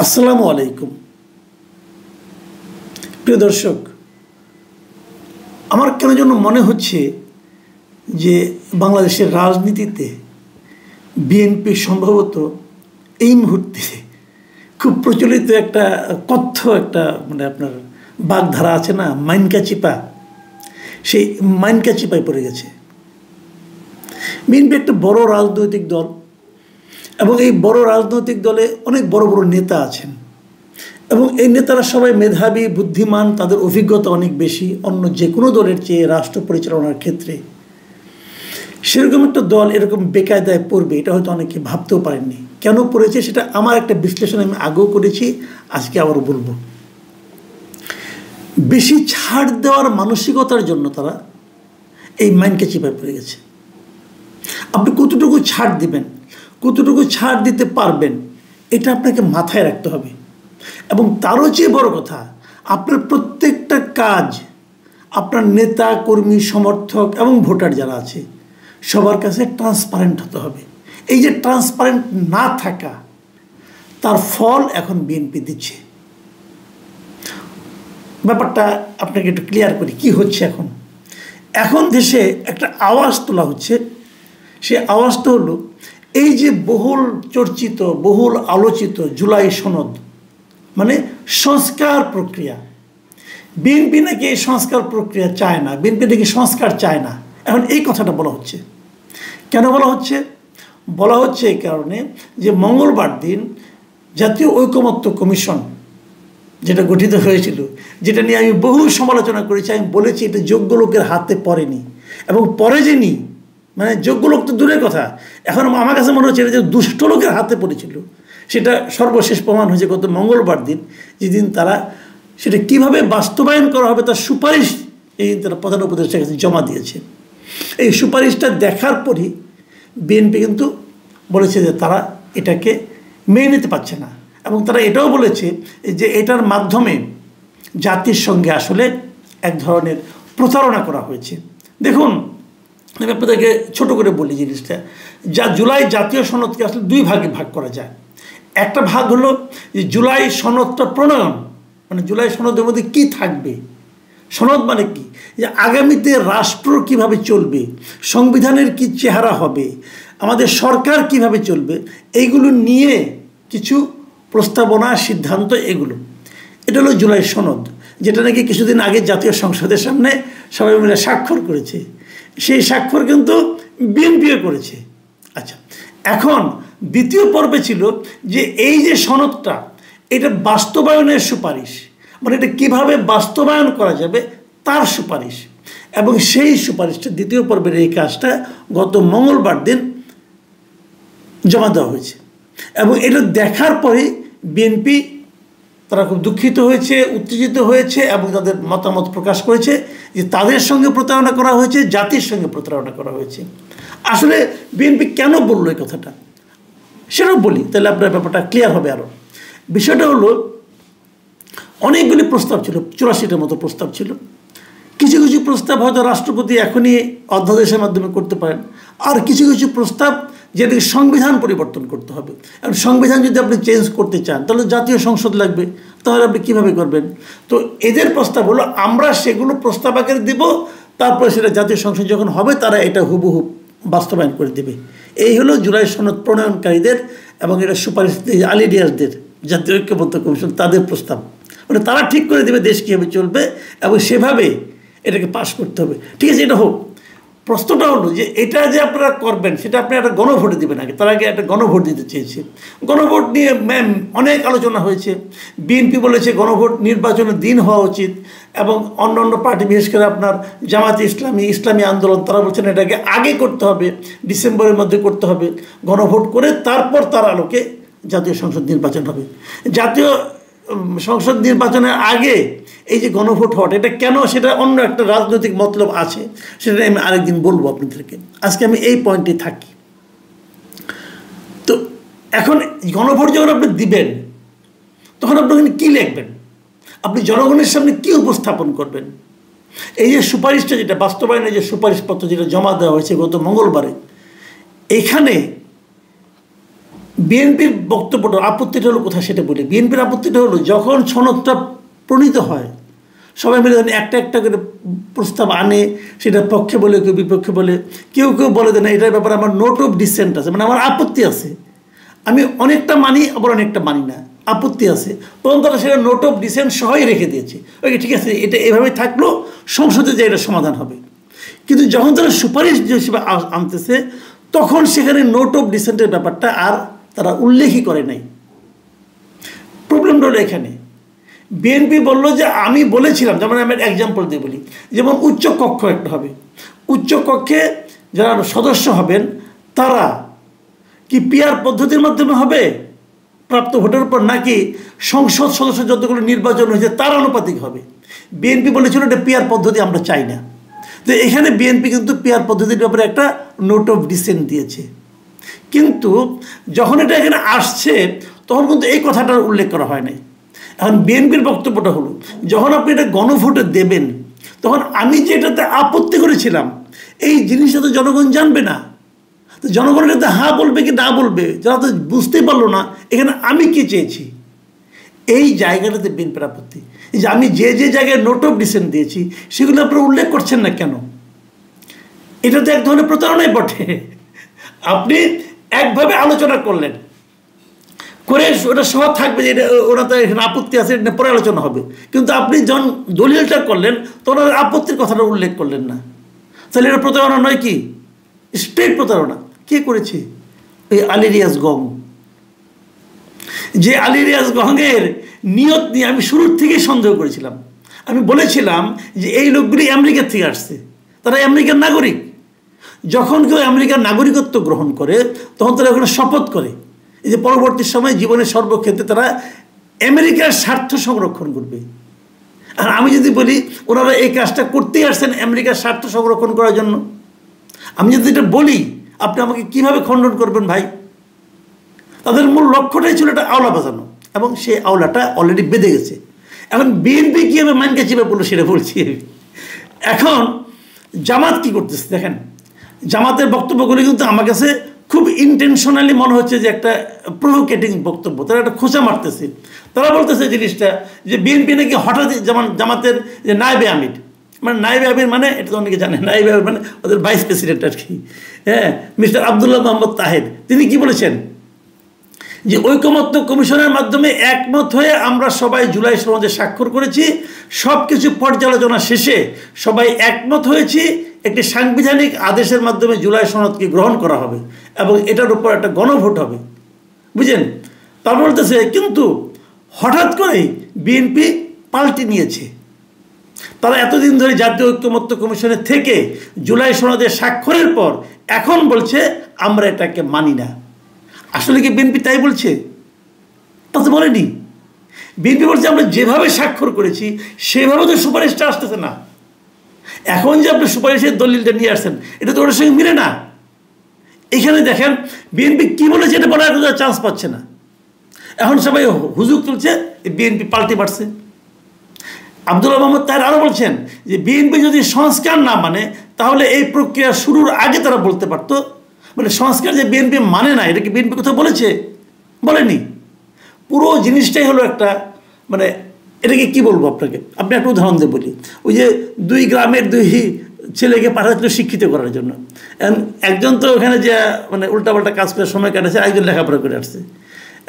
আসসালামু আলাইকুম প্রিয় দর্শক, আমার কেন যেন মনে হচ্ছে যে বাংলাদেশের রাজনীতিতে বিএনপি সম্ভবত এই মুহূর্তে খুব প্রচলিত একটা একটা আপনার বাগধারা আছে না, মাইনকা চিপা, সেই মাইনকা চিপায় পড়ে গেছে। বিএনপি একটা বড় রাজনৈতিক দল এবং এই বড় রাজনৈতিক দলে অনেক বড় বড় নেতা আছেন এবং এই নেতারা সবাই মেধাবী, বুদ্ধিমান, তাদের অভিজ্ঞতা অনেক বেশি অন্য যে কোনো দলের চেয়ে রাষ্ট্র পরিচালনার ক্ষেত্রে। সেরকম একটা দল এরকম বেকায়দায় পড়বে এটা হয়তো অনেকে ভাবতেও পারেননি। কেন পড়েছে সেটা আমার একটা বিশ্লেষণ আমি আগেও করেছি, আজকে আবারও বলবো। বেশি ছাড় দেওয়ার মানসিকতার জন্য তারা এই মাইনকে চিপায় পড়ে গেছে। আপনি কতটুকু ছাড় দিবেন, কতটুকু ছাড় দিতে পারবেন, এটা আপনাকে মাথায় রাখতে হবে। এবং তারও চেয়ে বড় কথা, আপনার প্রত্যেকটা কাজ আপনার নেতা, কর্মী, সমর্থক এবং ভোটার যারা আছে সবার কাছে ট্রান্সপারেন্ট হতে হবে। এই যে ট্রান্সপারেন্ট না থাকা, তার ফল এখন বিএনপি দিচ্ছে। ব্যাপারটা আপনাকে একটু ক্লিয়ার করি কি হচ্ছে। এখন দেশে একটা আওয়াজ তোলা হচ্ছে। সেই আওয়াজটা হলো এই যে বহুল চর্চিত, বহুল আলোচিত জুলাই সনদ, মানে সংস্কার প্রক্রিয়া। বিএনপি নাকি এই সংস্কার প্রক্রিয়া চায় না, বিএনপি নাকি সংস্কার চায় না। এখন এই কথাটা বলা হচ্ছে কেন? বলা হচ্ছে এই কারণে যে মঙ্গলবার দিন জাতীয় ঐকমত্য কমিশন যেটা গঠিত হয়েছিল, যেটা নিয়ে আমি বহু সমালোচনা করেছি। আমি বলেছি এটা যোগ্য লোকের হাতে পড়েনি এবং পরে যেনি, মানে যোগ্য লোক তো দূরের কথা, এখন আমার কাছে মনে হচ্ছে এটা যে দুষ্ট লোকের হাতে পড়েছিল সেটা সর্বশেষ প্রমাণ হয়েছে গত মঙ্গলবার দিন, যেদিন তারা সেটা কিভাবে বাস্তবায়ন করা হবে তার সুপারিশ এই তারা প্রধান উপদেষ্টার কাছে জমা দিয়েছে। এই সুপারিশটা দেখার পরই বিএনপি কিন্তু বলেছে যে তারা এটাকে মেনে নিতে পারছে না এবং তারা এটাও বলেছে যে এটার মাধ্যমে জাতির সঙ্গে আসলে এক ধরনের প্রতারণা করা হয়েছে। দেখুন, আমি আপনাদেরকে ছোটো করে বলি জিনিসটা। জুলাই জাতীয় সনদকে আসলে দুই ভাগে ভাগ করা যায়। একটা ভাগ হলো যে জুলাই সনদটা প্রণয়ন, মানে জুলাই সনদের মধ্যে কি থাকবে। সনদ মানে কি, যে আগামীতে রাষ্ট্র কিভাবে চলবে, সংবিধানের কি চেহারা হবে, আমাদের সরকার কিভাবে চলবে, এইগুলো নিয়ে কিছু প্রস্তাবনা, সিদ্ধান্ত, এগুলো। এটা হলো জুলাই সনদ, যেটা নাকি কিছুদিন আগে জাতীয় সংসদের সামনে সবাই মিলে স্বাক্ষর করেছে। সেই স্বাক্ষর কিন্তু বিএনপিও করেছে। আচ্ছা, এখন দ্বিতীয় পর্বে ছিল যে এই যে সনদটা, এটা বাস্তবায়নের সুপারিশ, মানে এটা কীভাবে বাস্তবায়ন করা যাবে তার সুপারিশ। এবং সেই সুপারিশটা দ্বিতীয় পর্বের এই কাজটা গত মঙ্গলবার দিন জমা দেওয়া হয়েছে। এবং এটা দেখার পরে বিএনপি তারা খুব দুঃখিত হয়েছে, উত্তেজিত হয়েছে এবং তাদের মতামত প্রকাশ করেছে যে তাদের সঙ্গে প্রতারণা করা হয়েছে, জাতির সঙ্গে প্রতারণা করা হয়েছে। আসলে বিএনপি কেন বললো এই কথাটা সেটাও বলি, তাহলে আপনার ব্যাপারটা ক্লিয়ার হবে আরও। বিষয়টা হলো অনেকগুলি প্রস্তাব ছিল, 84টার মতো প্রস্তাব ছিল। কিছু কিছু প্রস্তাব হয়তো রাষ্ট্রপতি এখনই অধ্যাদেশের মাধ্যমে করতে পারেন, আর কিছু কিছু প্রস্তাব যেটাকে সংবিধান পরিবর্তন করতে হবে। এবং সংবিধান যদি আপনি চেঞ্জ করতে চান তাহলে জাতীয় সংসদ লাগবে, তাহলে আপনি কীভাবে করবেন? তো এদের প্রস্তাব হলো আমরা সেগুলো প্রস্তাব আকারে দেব, তারপরে সেটা জাতীয় সংসদ যখন হবে তারা এটা হুবহু বাস্তবায়ন করে দেবে। এই হলো জুলাই সনদ প্রণয়নকারীদের এবং এটা সুপারিশ আলিডিয়াসদের, জাতীয় ঐক্যমত্য কমিশন, তাদের প্রস্তাব। মানে তারা ঠিক করে দেবে দেশ কীভাবে চলবে এবং সেভাবে এটাকে পাশ করতে হবে। ঠিক আছে, এটা হোক। প্রশ্নটা হলো যে এটা যে আপনারা করবেন সেটা আপনি একটা গণভোটে দেবেন আগে। তার আগে একটা গণভোট দিতে চেয়েছে। গণভোট নিয়ে অনেক আলোচনা হয়েছে। বিএনপি বলেছে গণভোট নির্বাচনের দিন হওয়া উচিত এবং অন্য অন্য পার্টি, বিশেষ করে আপনার জামাতে ইসলামী, ইসলামী আন্দোলন, তারা বলছেন এটাকে আগে করতে হবে, ডিসেম্বরের মধ্যে করতে হবে। গণভোট করে তারপর তার আলোকে জাতীয় সংসদ নির্বাচন হবে। জাতীয় সংসদ নির্বাচনের আগে এই যে গণভোট হওয়াটা, এটা কেন, সেটা অন্য একটা রাজনৈতিক মতলব আছে, সেটা আমি আরেকদিন বলবো আপনাদেরকে। আজকে আমি এই পয়েন্টে থাকি। তো এখন গণভোট যখন আপনি দিবেন তখন আপনি ওখানে কী লিখবেন, আপনি জনগণের সামনে কী উপস্থাপন করবেন। এই যে সুপারিশটা, যেটা বাস্তবায়নের যে সুপারিশপত্র যেটা জমা দেওয়া হয়েছে গত মঙ্গলবারে, এখানে বিএনপির বক্তব্যটা আপত্তিটা হলো কোথায় সেটা বলি। বিএনপির আপত্তিটা হলো যখন সনদটা প্রণীত হয় সবাই মিলে একটা একটা করে প্রস্তাব আনে, সেটা পক্ষে বলে কেউ বিপক্ষে বলে, কেউ কেউ বলে দেয় না এটার ব্যাপারে আমার নোট অফ ডিসেন্ট আছে, মানে আমার আপত্তি আছে, আমি অনেকটা মানি আবার অনেকটা মানি না, আপত্তি আছে, তখন তারা সেটা নোট অফ ডিসেন্ট সহই রেখে দিয়েছে। ওকে ঠিক আছে, এটা এভাবে থাকলো, সংসদে যে এটা সমাধান হবে। কিন্তু যখন তারা সুপারিশ হিসেবে আনতেছে তখন সেখানে নোট অফ ডিসেন্টের ব্যাপারটা আর তারা উল্লেখই করে নাই। প্রবলেমটা হলো এখানে। বিএনপি বললো যে আমি বলেছিলাম, যেমন আমি এক্সাম্পল দিয়ে বলি, যেমন উচ্চ কক্ষ একটা হবে, উচ্চ কক্ষে যারা সদস্য হবেন তারা কি পিআর পদ্ধতির মাধ্যমে হবে প্রাপ্ত ভোটের উপর, নাকি সংসদ সদস্য যতগুলো নির্বাচন হয়েছে তার আনুপাতিক হবে? বিএনপি বলেছিল এটা পিআর পদ্ধতি আমরা চাই না। তো এখানে বিএনপি কিন্তু পিআর পদ্ধতির ব্যাপারে একটা নোট অফ ডিসেন্ট দিয়েছে, কিন্তু যখন এটা এখানে আসছে তখন কিন্তু এই কথাটার উল্লেখ করা হয় নাই। এখন বিএনপির বক্তব্যটা হলো যখন আপনি এটা গণভোটে দেবেন তখন আমি যেটাতে আপত্তি করেছিলাম এই জিনিসটা তো জনগণ জানবে না, তো জনগণ এটাতে হ্যাঁ বলবে কি না বলবে, যারা তো বুঝতেই পারলো না এখানে আমি কি চেয়েছি। এই জায়গাটাতে বিএনপির আপত্তি, যে আমি যে যে জায়গায় নোট অফ ডিসেন্ট দিয়েছি সেগুলো আপনারা উল্লেখ করছেন না কেন? এটা তো এক ধরনের প্রতারণাই বটে। আপনি একভাবে আলোচনা করলেন, করে ওটা সব থাকবে যে এটা ওরা তো এখানে আপত্তি আছে, এটা পরে আলোচনা হবে, কিন্তু আপনি যখন দলিলটা করলেন তখন আপত্তির কথাটা উল্লেখ করলেন না। তাহলে এটা প্রতারণা নয় কি? স্ট্রেট প্রতারণা। কে করেছে? এই আলী রিয়াজ গং। যে আলী রিয়াজ গঙের নিয়ত নিয়ে আমি শুরুর থেকেই সন্দেহ করেছিলাম। আমি বলেছিলাম যে এই লোকগুলি আমেরিকার থেকে আসছে, তারা আমেরিকার নাগরিক। যখন কেউ আমেরিকার নাগরিকত্ব গ্রহণ করে তখন তারা ওখানে শপথ করে এই যে পরবর্তী সময় জীবনের সর্বক্ষেত্রে তারা আমেরিকার স্বার্থ সংরক্ষণ করবে। আর আমি যদি বলি ওনারা এই কাজটা করতেই আসছেন আমেরিকার স্বার্থ সংরক্ষণ করার জন্য, আমি যদি এটা বলি আপনি আমাকে কিভাবে খণ্ডন করবেন ভাই? তাদের মূল লক্ষ্যটাই ছিল এটা আওলা বাজানো, এবং সেই আওলাটা অলরেডি বেঁধে গেছে। এখন বিএনপি কীভাবে মাইনকে চিপে পড়লো সেটা বলছি। এখন জামাত কি করতেছে দেখেন, জামাতের বক্তব্যগুলি কিন্তু আমার কাছে খুব ইন্টেনশনালি মনে হচ্ছে যে একটা প্রভোকেটিং বক্তব্য, তারা একটা খোঁচা মারতেছে। তারা বলতেছে জিনিসটা যে বিএনপি নাকি হঠাৎ, যেমন জামাতের যে নায়েবে আমির, মানে নায়েবে আমির মানে এটা তো অনেকে জানে, নায়েবে আমির মানে ওদের ভাইস প্রেসিডেন্ট আর কি, হ্যাঁ, মিস্টার আবদুল্লাহ মোহাম্মদ তাহের, তিনি কি বলেছেন যে ঐকমত্য কমিশনের মাধ্যমে একমত হয়ে আমরা সবাই জুলাই সনদে স্বাক্ষর করেছি, সব কিছু পর্যালোচনা শেষে সবাই একমত হয়েছি একটি সাংবিধানিক আদেশের মাধ্যমে জুলাই সনদকে গ্রহণ করা হবে এবং এটার উপর একটা গণভোট হবে। বুঝলেন? তার বলতেছে কিন্তু হঠাৎ করেই বিএনপি পাল্টি নিয়েছে। তারা এতদিন ধরে জাতীয় ঐকমত্য কমিশনের থেকে জুলাই সনদে স্বাক্ষরের পর এখন বলছে আমরা এটাকে মানি না। আসলে কি বিএনপি তাই বলছে? তা তো বলেনি। বিএনপি বলছে আমরা যেভাবে স্বাক্ষর করেছি সেভাবে তো সুপারিশটা আসতেছে না। এখন যে আপনি সুপারিশের দলিলটা নিয়ে আসছেন এটা তো ওটার সঙ্গে মিলে না। এখানে দেখেন বিএনপি কি বলেছে এটা বলার চান্স পাচ্ছে না। এখন সবাই হুজুক তুলছে বিএনপি পাল্টি মারছে। আবদুল্লাহ মোহাম্মদ তাহের আরও বলছেন যে বিএনপি যদি সংস্কার না মানে তাহলে এই প্রক্রিয়া শুরুর আগে তারা বলতে পারতো। মানে সংস্কার যে বিএনপি মানে না এটা কি বিএনপি কোথাও বলেছে? বলেনি। পুরো জিনিসটাই হলো একটা, মানে এটাকে কি বলবো আপনাকে, আপনি একটা উদাহরণ দিয়ে বলি। ওই যে দুই গ্রামের দুই ছেলেকে পাঠাচ্ছিল শিক্ষিত করার জন্য, একজন তো ওখানে যে মানে উল্টাপাল্টা কাজ করে সময় কাটাচ্ছে, একজন লেখাপড়া করে আসছে।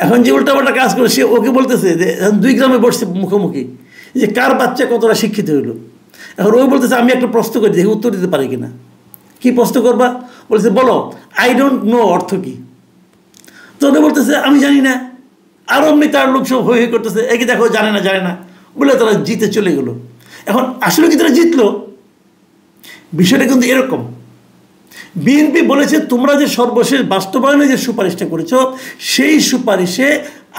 এখন যে উল্টাপাল্টা কাজ করে সে ওকে বলতেছে যে দুই গ্রামে বসছে মুখোমুখি যে কার বাচ্চা কতটা শিক্ষিত হইলো। এখন ওই বলতেছে আমি একটা প্রশ্ন করি দেখি উত্তর দিতে পারি কিনা। কি প্রশ্ন করবা? বলছে বলো আই ডোন্ট নো অর্থ কী। তো ওটা বলতেছে আমি জানি না। আর অমনি তার লোক সব হয়ে করতেছে একই দেখো জানে না বলে তারা জিতে চলে গেল। এখন আসলে কি তারা জিতলো? বিষয়টা কিন্তু এরকম। বিএনপি বলেছে তোমরা যে সর্বশেষ বাস্তবায়নে যে সুপারিশটা করেছ সেই সুপারিশে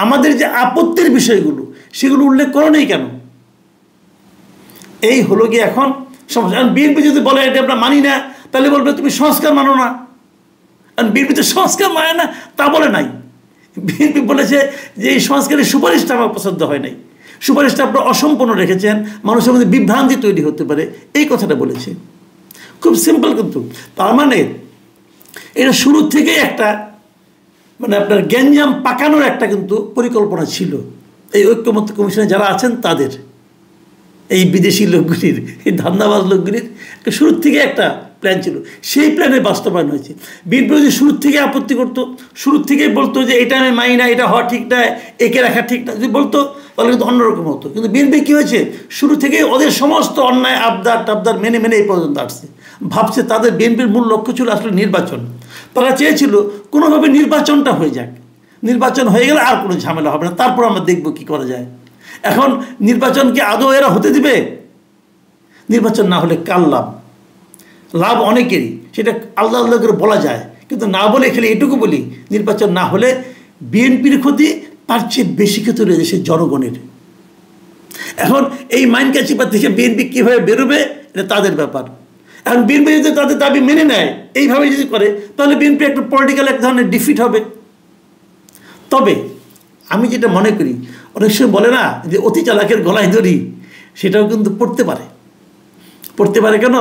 আমাদের যে আপত্তির বিষয়গুলো সেগুলো উল্লেখ করো নেই কেন? এই হলো গিয়ে এখন সমস্যা। কারণ বিএনপি যদি বলে এটা আমরা মানি না তাহলে বলবে তুমি সংস্কার মানো না। কারণ বিএনপি তো সংস্কার মানে না তা বলে নাই। বিএনপি বলেছে যে এই সংস্কারের সুপারিশটা আমার পছন্দ হয় নাই, সুপারিশটা আপনারা অসম্পূর্ণ রেখেছেন, মানুষের মধ্যে বিভ্রান্তি তৈরি হতে পারে, এই কথাটা বলেছে। খুব সিম্পল। কিন্তু তার মানে এটা শুরু থেকেই একটা মানে আপনার গ্যাঞ্জাম পাকানোর একটা কিন্তু পরিকল্পনা ছিল এই ঐক্যমত্য কমিশনে যারা আছেন তাদের, এই বিদেশি লোকগুলির, এই ধান্দাবাজ লোকগুলির শুরুর থেকে একটা প্ল্যান ছিল, সেই প্ল্যানে বাস্তবায়ন হয়েছে। বিএনপি যদি শুরুর থেকে আপত্তি করতো, শুরুর থেকেই বলতো যে এটা আমি মানি না, এটা হওয়া ঠিক না, একে রাখা ঠিক না, যদি বলতো তাহলে কিন্তু অন্যরকম হতো। কিন্তু বিএনপি কী হয়েছে, শুরু থেকে ওদের সমস্ত অন্যায় আবদার টাবদার মেনে মেনে এই পর্যন্ত আসছে। ভাবছে তাদের বিএনপির মূল লক্ষ্য ছিল আসলে নির্বাচন, তারা চেয়েছিল কোনোভাবে নির্বাচনটা হয়ে যাক, নির্বাচন হয়ে গেলে আর কোনো ঝামেলা হবে না, তারপর আমরা দেখব কী করা যায়। এখন নির্বাচন কি আদৌ এরা হতে দিবে? নির্বাচন না হলে কার লাভ? লাভ অনেকেরই, সেটা আল্লাহ আল্লাহ করে বলা যায়, কিন্তু না বলে খেলে এটুকু বলি, নির্বাচন না হলে বিএনপির ক্ষতি, তার চেয়ে বেশি ক্ষতি হলে দেশের জনগণের। এখন এই মাইন্ডকে চিপা থেকে বিএনপি কীভাবে বেরোবে এটা তাদের ব্যাপার। এখন বিএনপি যদি তাদের দাবি মেনে নেয়, এইভাবে যদি করে, তাহলে বিএনপি একটা পলিটিক্যাল এক ধরনের ডিফিট হবে। তবে আমি যেটা মনে করি, অনেক সময় বলে না যে অতি চালাকের গলায় দড়ি, সেটাও কিন্তু পড়তে পারে। পড়তে পারে কেন?